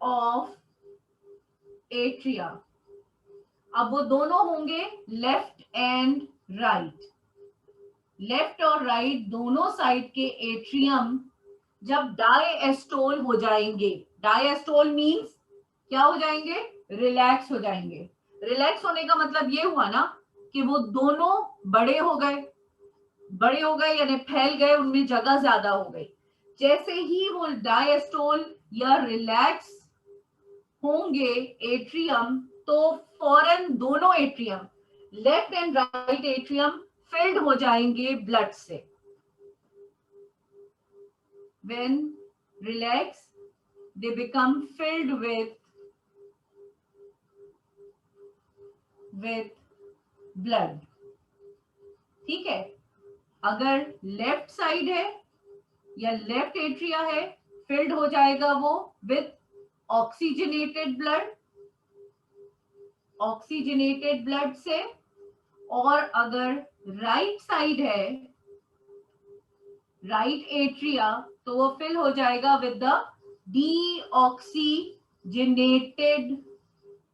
of atria. अब वो दोनों होंगे लेफ्ट एंड राइट, लेफ्ट और राइट दोनों साइड के एट्रियम जब डायस्टोल हो जाएंगे, डायस्टोल मींस क्या हो जाएंगे? रिलैक्स हो जाएंगे। रिलैक्स होने का मतलब ये हुआ ना कि वो दोनों बड़े हो गए, बड़े हो गए यानी फैल गए, उनमें जगह ज्यादा हो गई। जैसे ही वो डायस्टोल या रिलैक्स होंगे एट्रियम, तो फौरन दोनों atrium, left and right atrium field हो जाएंगे ब्लड से। When relax, they become filled with blood. ठीक है, अगर लेफ्ट साइड है या लेफ्ट एट्रिया है, फिल्ड हो जाएगा वो with oxygenated blood, oxygenated blood से। और अगर राइट साइड है, राइट एट्रिया, तो वो फिल हो जाएगा विद द डीऑक्सीजनेटेड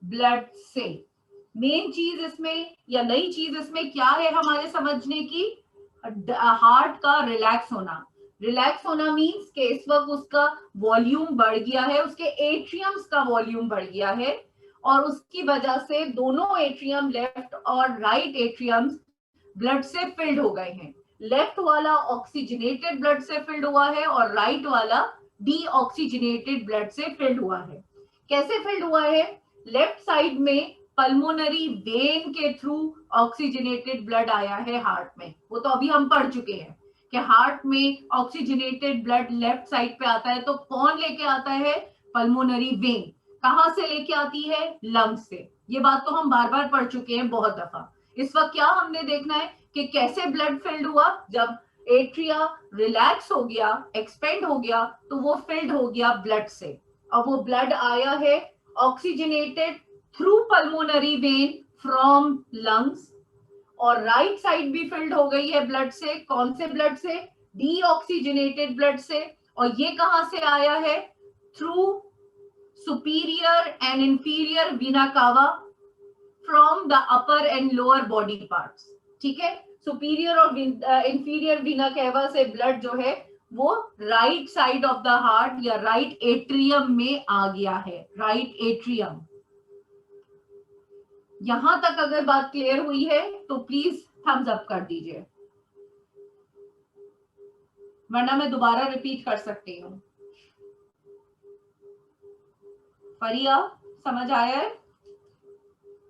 ब्लड से। मेन चीज इसमें या नई चीज इसमें क्या है हमारे समझने की? हार्ट का रिलैक्स होना। रिलैक्स होना मींस कि इस वक्त उसका वॉल्यूम बढ़ गया है, उसके एट्रियम्स का वॉल्यूम बढ़ गया है और उसकी वजह से दोनों एट्रियम, लेफ्ट और राइट एट्रियम्स ब्लड से फिल्ड हो गए हैं। लेफ्ट वाला ऑक्सीजनेटेड ब्लड से फिल्ड हुआ है और राइट वाला डीऑक्सीजनेटेड ब्लड से फिल्ड हुआ है। कैसे फिल्ड हुआ है? लेफ्ट साइड में पल्मोनरी वेन के थ्रू ऑक्सीजनेटेड ब्लड आया है हार्ट में, वो तो अभी हम पढ़ चुके हैं कि हार्ट में ऑक्सीजनेटेड ब्लड लेफ्ट साइड पे आता है तो कौन लेके आता है? Pulmonary vein. कहां से लेके आती है? लंग्स से। ये बात तो हम बार बार पढ़ चुके हैं बहुत दफा। इस वक्त क्या हमने देखना है कि कैसे ब्लड फिल्ड हुआ? जब एट्रिया रिलैक्स हो गया, एक्सपेंड हो गया, तो वो फिल्ड हो गया ब्लड से। और वो ब्लड आया है oxygenated through pulmonary vein from lungs, और राइट साइड भी फिल्ड हो गई है ब्लड से। कौन से ब्लड से? डीऑक्सीजनेटेड ब्लड से। और ये कहां से आया है? Through superior and inferior vena cava from the upper and lower body parts. ठीक है, सुपीरियर और इंफीरियर वीना कावा से ब्लड जो है वो right side of the heart या राइट एट्रियम में आ गया है। राइट एट्रियम, यहां तक अगर बात क्लियर हुई है तो प्लीज थम्स अप कर दीजिए, वरना मैं दोबारा रिपीट कर सकती हूँ। फरिया, समझ आया है?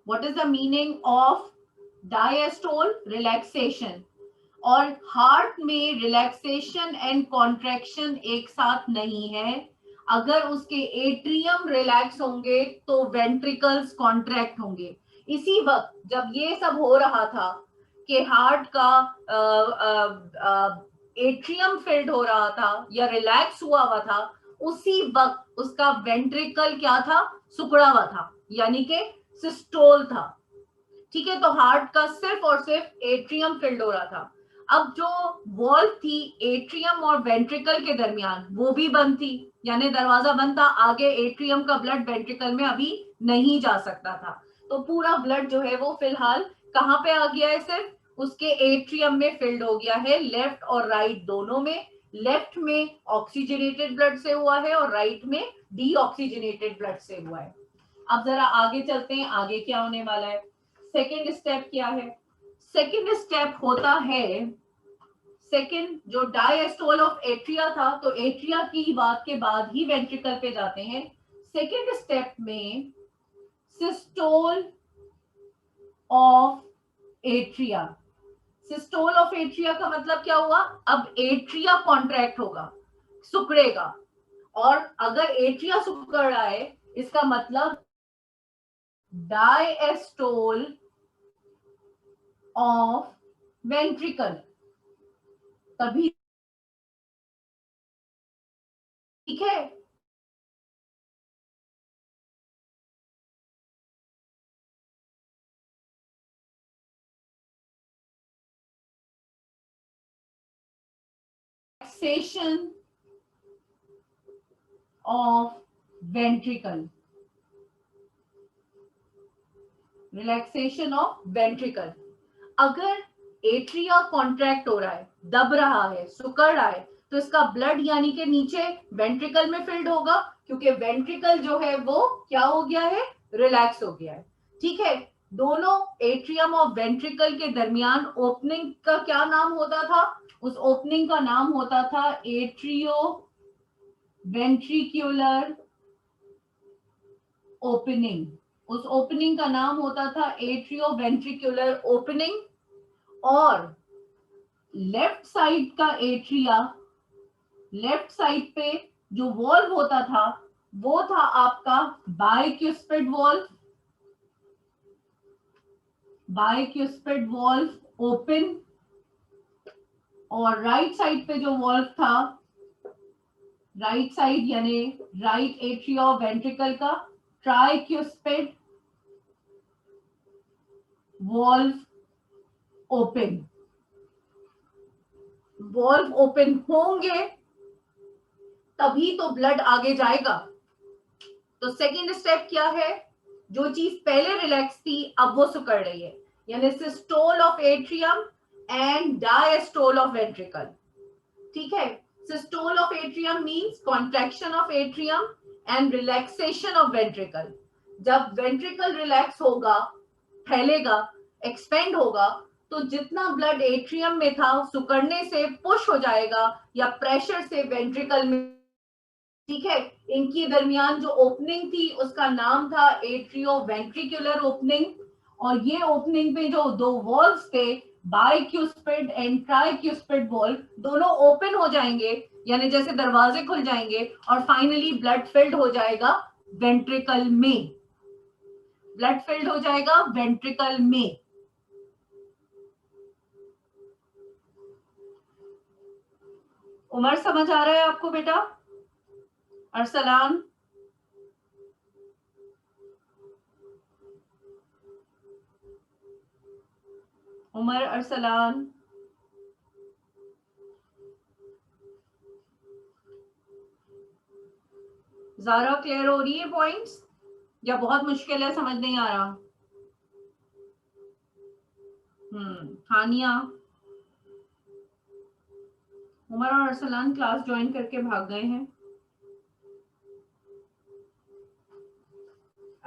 What is the meaning of diastole? Relaxation. और हार्ट में रिलैक्सेशन एंड कॉन्ट्रैक्शन एक साथ नहीं है। अगर उसके एट्रियम रिलैक्स होंगे तो वेंट्रिकल्स कॉन्ट्रैक्ट होंगे। इसी वक्त जब ये सब हो रहा था कि हार्ट का एट्रियम फिल्ड हो रहा था या रिलैक्स हुआ था, उसी वक्त उसका वेंट्रिकल क्या था? सिकुड़ा हुआ था, यानी कि सिस्टोल था। ठीक है, तो हार्ट का सिर्फ और सिर्फ एट्रियम फिल्ड हो रहा था। अब जो वॉल्व थी एट्रियम और वेंट्रिकल के दरमियान, वो भी बंद थी, यानी दरवाजा बंद था। आगे एट्रियम का ब्लड वेंट्रिकल में अभी नहीं जा सकता था। तो पूरा ब्लड जो है वो फिलहाल कहां पे आ गया है? सिर्फ उसके एट्रियम में फिल्ड हो गया है, लेफ्ट और राइट दोनों में। लेफ्ट में ऑक्सीजनेटेड ब्लड से हुआ है और राइट में डीऑक्सीजनेटेड ब्लड से हुआ है। अब जरा आगे चलते हैं, आगे क्या होने वाला है। सेकेंड स्टेप क्या है? सेकेंड स्टेप होता है, सेकेंड जो डायस्टोल ऑफ एट्रिया था, तो एट्रिया की बात के बाद ही वेंट्रिकल पे जाते हैं। सेकेंड स्टेप में systole of atria. Systole of atria का मतलब क्या हुआ? अब एट्रिया कॉन्ट्रैक्ट होगा, सिकुड़ेगा। और अगर एट्रिया सिकुड़ रहा है, इसका मतलब डायस्टोल ऑफ वेंट्रिकल। तभी, ठीक है। Relaxation of ventricle, relaxation of ventricle. अगर एट्रिया कॉन्ट्रैक्ट हो रहा है, दब रहा है, सिकुड़ रहा है, तो इसका ब्लड यानी कि नीचे वेंट्रिकल में फिल्ड होगा, क्योंकि वेंट्रिकल जो है वो क्या हो गया है? रिलैक्स हो गया है। ठीक है, दोनों एट्रियम और वेंट्रिकल के दरमियान ओपनिंग का क्या नाम होता था? उस ओपनिंग का नाम होता था एट्रियो वेंट्रिक्यूलर ओपनिंग। उस ओपनिंग का नाम होता था एट्रियो वेंट्रिक्यूलर ओपनिंग। और लेफ्ट साइड का एट्रिया, लेफ्ट साइड पे जो वॉल्व होता था वो था आपका bicuspid valve. Bicuspid valve open. और राइट साइड पे जो वॉल्व था, राइट साइड यानी राइट एट्रिया वेंट्रिकल का, tricuspid valve open. Valve open होंगे तभी तो ब्लड आगे जाएगा। तो सेकेंड स्टेप क्या है? जो चीज पहले रिलैक्स थी अब वो सिकुड़ रही है, यानी systole of atrium and diastole of ventricle. ठीक है, systole of atrium means contraction of atrium and relaxation of ventricle. जब वेंट्रिकल रिलैक्स होगा, फैलेगा, एक्सपेंड होगा, तो जितना ब्लड एट्रियम में था सिकुड़ने से पुश हो जाएगा या प्रेशर से वेंट्रिकल में। ठीक है, इनकी दरमियान जो ओपनिंग थी उसका नाम था एट्रियो वेंट्रिकुलर ओपनिंग। और ये ओपनिंग पे जो दो वॉल्व्स थे, बाइक्यूस्पिड एंड ट्राइक्यूस्पिड वॉल्व, दोनों ओपन हो जाएंगे, यानी जैसे दरवाजे खुल जाएंगे और फाइनली ब्लड फिल्ड हो जाएगा वेंट्रिकल में। ब्लड फिल्ड हो जाएगा वेंट्रिकल में। उमर, समझ आ रहा है आपको बेटा? अरसलान, उमर, अरसलान, ज़ारा, क्लियर हो रही है पॉइंट्स या बहुत मुश्किल है, समझ नहीं आ रहा? हानिया, उमर और अरसलान क्लास ज्वाइन करके भाग गए हैं।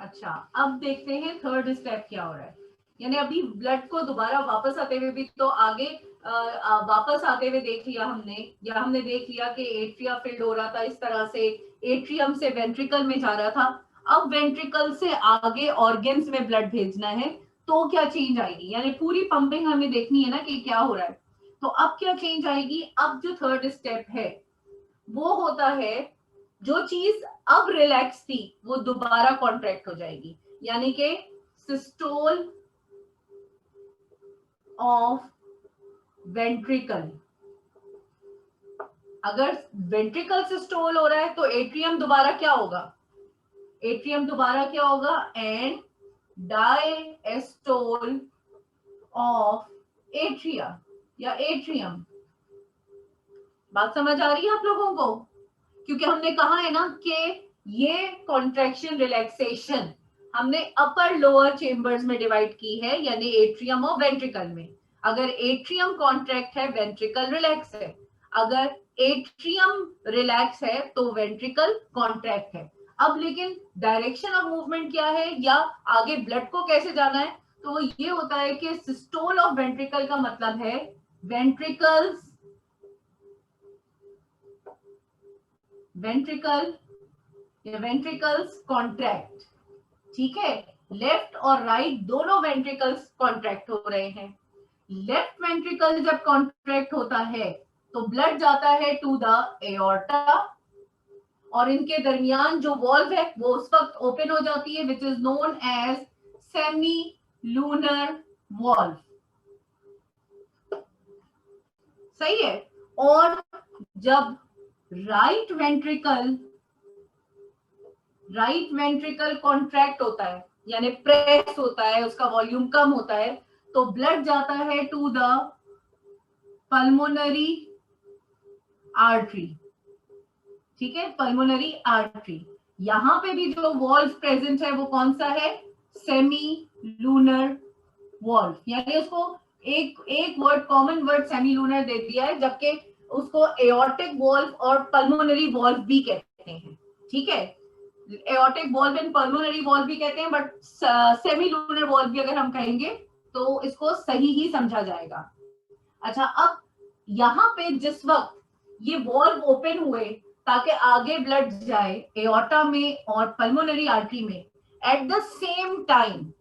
अच्छा, अब देखते हैं थर्ड स्टेप क्या हो रहा है। यानी अभी ब्लड को दोबारा वापस आते हुए भी तो आगे वापस आते हुए देख लिया हमने, या हमने देख लिया कि एट्रिया फिल्ड हो रहा था इस तरह से, एट्रियम से वेंट्रिकल में जा रहा था। अब वेंट्रिकल से आगे ऑर्गन्स में ब्लड भेजना है, तो क्या चेंज आएगी? यानी पूरी पंपिंग हमें देखनी है ना कि क्या हो रहा है। तो अब क्या चेंज आएगी? अब जो थर्ड स्टेप है वो होता है, जो चीज अब रिलैक्स थी वो दोबारा कॉन्ट्रैक्ट हो जाएगी, यानी कि सिस्टोल ऑफ वेंट्रिकल। अगर वेंट्रिकल सिस्टोल हो रहा है तो एट्रियम दोबारा क्या होगा? एट्रियम दोबारा क्या होगा? एंड डायस्टोल ऑफ एट्रिया या एट्रियम। बात समझ आ रही है आप लोगों को? क्योंकि हमने कहा है ना कि ये कॉन्ट्रैक्शन रिलैक्सेशन हमने अपर लोअर चेम्बर्स में डिवाइड की है, यानी एट्रियम और वेंट्रिकल में। अगर एट्रियम कॉन्ट्रैक्ट है, वेंट्रिकल रिलैक्स है। अगर एट्रियम रिलैक्स है तो वेंट्रिकल कॉन्ट्रैक्ट है। अब लेकिन डायरेक्शन ऑफ मूवमेंट क्या है, या आगे ब्लड को कैसे जाना है, तो वो ये होता है कि सिस्टोल ऑफ वेंट्रिकल का मतलब है वेंट्रिकल्स वेंट्रिकल्स कॉन्ट्रैक्ट। ठीक है, लेफ्ट और राइट दोनों वेंट्रिकल्स कॉन्ट्रैक्ट हो रहे हैं। लेफ्ट वेंट्रिकल जब कॉन्ट्रैक्ट होता है तो ब्लड जाता है टू द एओर्टा, और इनके दरमियान जो वॉल्व है वो उस वक्त ओपन हो जाती है, which is known as semi lunar valve. सही है। और जब राइट वेंट्रिकल कॉन्ट्रैक्ट होता है, यानी प्रेस होता है, उसका वॉल्यूम कम होता है, तो ब्लड जाता है टू द पल्मोनरी आर्टरी। ठीक है, पल्मोनरी आर्टरी। यहां पे भी जो वॉल्व प्रेजेंट है वो कौन सा है? Semi lunar valve. यानी उसको एक word, common word semilunar दे दिया है, जबकि उसको एओर्टिक वॉल्व और पल्मोनरी वॉल्व भी कहते हैं। ठीक है, aortic valve and pulmonary valve भी कहते हैं, बट सेमी लूनर वॉल्व भी अगर हम कहेंगे तो इसको सही ही समझा जाएगा। अच्छा, अब यहाँ पे जिस वक्त ये वॉल्व ओपन हुए ताकि आगे ब्लड जाए एओर्टा में और पल्मोनरी आर्टरी में, एट द सेम टाइम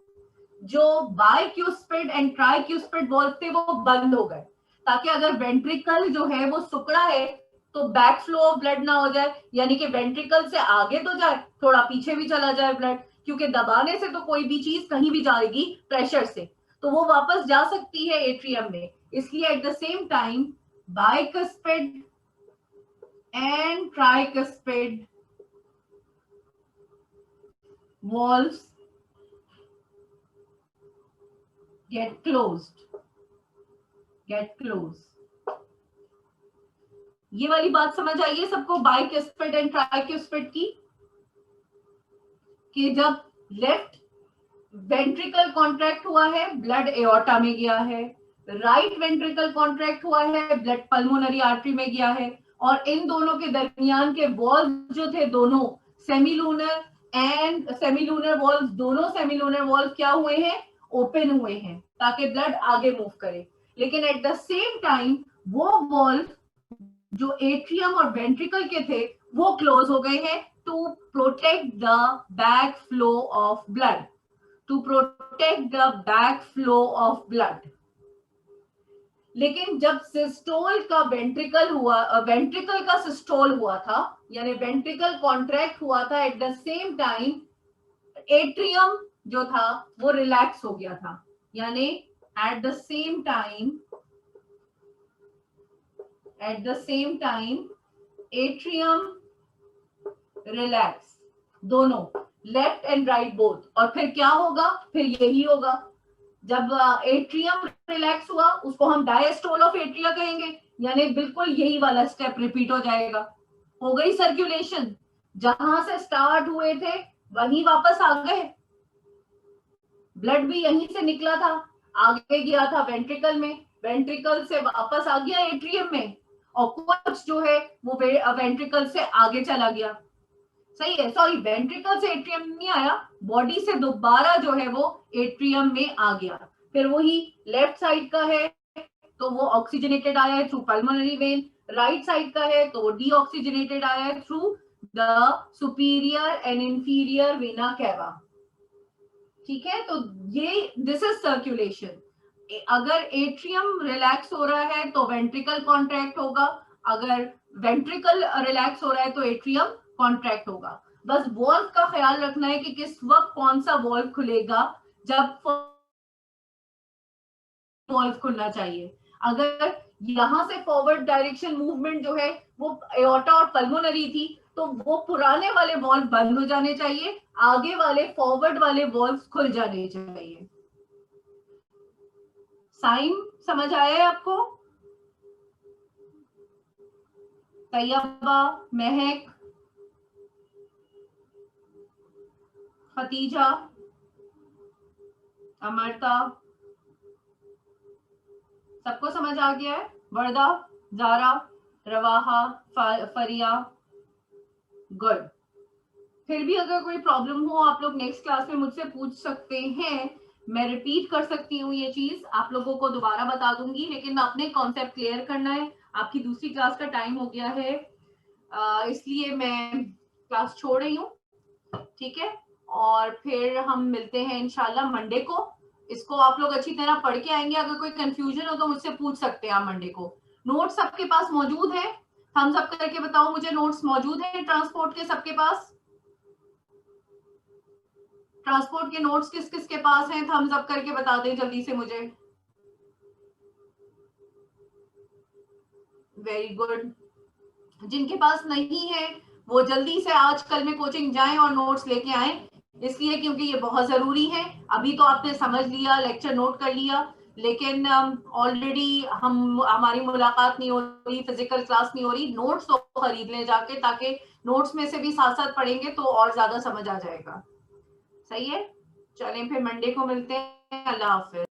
जो बाइक्यूस्पिड एंड ट्राइक्यूस्पिड वॉल्व थे वो बंद हो गए, ताकि अगर वेंट्रिकल जो है वो सिकुड़ा है तो बैक फ्लो ऑफ ब्लड ना हो जाए, यानी कि वेंट्रिकल से आगे तो जाए, थोड़ा पीछे भी चला जाए ब्लड, क्योंकि दबाने से तो कोई भी चीज कहीं भी जाएगी प्रेशर से, तो वो वापस जा सकती है एट्रियम में। इसलिए eight the same time bicuspid and tricuspid valves get closed। ये वाली बात समझ आई है सबको, बाइकस्पिड एंड ट्राइकस्पिड की, कि जब लेफ्ट वेंट्रिकल कॉन्ट्रैक्ट हुआ है ब्लड एओर्टा में गया है, राइट वेंट्रिकल कॉन्ट्रैक्ट हुआ है ब्लड पल्मोनरी आर्टरी में गया है, और इन दोनों के दरमियान के वॉल्व जो थे दोनों सेमीलूनर एंड सेमीलूनर वॉल्व, दोनों सेमीलूनर वॉल्व क्या हुए हैं? ओपन हुए हैं, ताकि ब्लड आगे मूव करे। लेकिन एट द सेम टाइम वो वॉल्व जो एट्रियम और वेंट्रिकल के थे वो क्लोज हो गए हैं, to protect the back flow of blood, to protect the back flow of blood. लेकिन जब सिस्टोल का वेंट्रिकल हुआ, वेंट्रिकल का सिस्टोल हुआ था, यानी वेंट्रिकल कॉन्ट्रैक्ट हुआ था, eight the same time atrium जो था वो रिलैक्स हो गया था, यानी eight the same time atrium relax, दोनों लेफ्ट एंड राइट बोथ। और फिर क्या होगा? फिर यही होगा, जब एट्रियम रिलैक्स हुआ उसको हम डायस्टोल ऑफ एट्रिया कहेंगे, यानी बिल्कुल यही वाला स्टेप रिपीट हो जाएगा। हो गई सर्कुलेशन, जहां से स्टार्ट हुए थे वहीं वापस आ गए, ब्लड भी यहीं से निकला था, आगे गया था वेंट्रिकल में, वेंट्रिकल से वापस आ गया एट्रियम में, और कुछ जो है वो वेंट्रिकल से आगे चला गया। सही है, सॉरी वेंट्रिकल से एट्रियम नहीं आया, बॉडी से दोबारा जो है वो एट्रियम में आ गया। फिर वही लेफ्ट साइड का है तो वो ऑक्सीजनेटेड आया है through pulmonary vein, right side का है तो वो डीऑक्सीजनेटेड आया है through the superior and inferior vena cava. ठीक है, तो ये दिस इज सर्कुलेशन। अगर एट्रियम रिलैक्स हो रहा है तो वेंट्रिकल कॉन्ट्रैक्ट होगा, अगर वेंट्रिकल रिलैक्स हो रहा है तो एट्रियम कॉन्ट्रैक्ट होगा। बस वॉल्व का ख्याल रखना है कि किस वक्त कौन सा वॉल्व खुलेगा, जब वॉल्व खुलना चाहिए। अगर यहां से फॉरवर्ड डायरेक्शन मूवमेंट जो है वो एओर्टा और पल्मोनरी थी तो वो पुराने वाले वॉल्व बंद हो जाने चाहिए, आगे वाले फॉरवर्ड वाले वॉल्व खुल जाने चाहिए। साइन समझ आया है आपको? तैयबा, महक, खतीजा, अमरता, सबको समझ आ गया है? वर्दा, जारा, रवाहा, फरिया, गुड। फिर भी अगर कोई प्रॉब्लम हो आप लोग नेक्स्ट क्लास में मुझसे पूछ सकते हैं, मैं रिपीट कर सकती हूँ ये चीज, आप लोगों को दोबारा बता दूंगी, लेकिन अपने कॉन्सेप्ट क्लियर करना है। आपकी दूसरी क्लास का टाइम हो गया है, इसलिए मैं क्लास छोड़ रही हूँ। ठीक है, और फिर हम मिलते हैं इंशाल्लाह मंडे को। इसको आप लोग अच्छी तरह पढ़ के आएंगे, अगर कोई कंफ्यूजन हो तो मुझसे पूछ सकते हैं आप मंडे को। नोट्स सबके पास मौजूद है? थम्स अप करके बताओ मुझे, नोट्स मौजूद है ट्रांसपोर्ट के सबके पास? ट्रांसपोर्ट के नोट्स किस किस के पास हैं? थम्स अप करके बता दें जल्दी से मुझे। Very good. जिनके पास नहीं है वो जल्दी से आज कल में कोचिंग जाएं और नोट्स लेके आए, इसलिए क्योंकि ये बहुत जरूरी है। अभी तो आपने समझ लिया, लेक्चर नोट कर लिया, लेकिन ऑलरेडी हम हमारी मुलाकात नहीं हो रही, फिजिकल क्लास नहीं हो रही, नोट्स तो खरीद लें जाके, ताकि नोट्स में से भी साथ साथ पढ़ेंगे तो और ज्यादा समझ आ जाएगा। सही है, चलें फिर मंडे को मिलते हैं। अल्लाह हाफिज।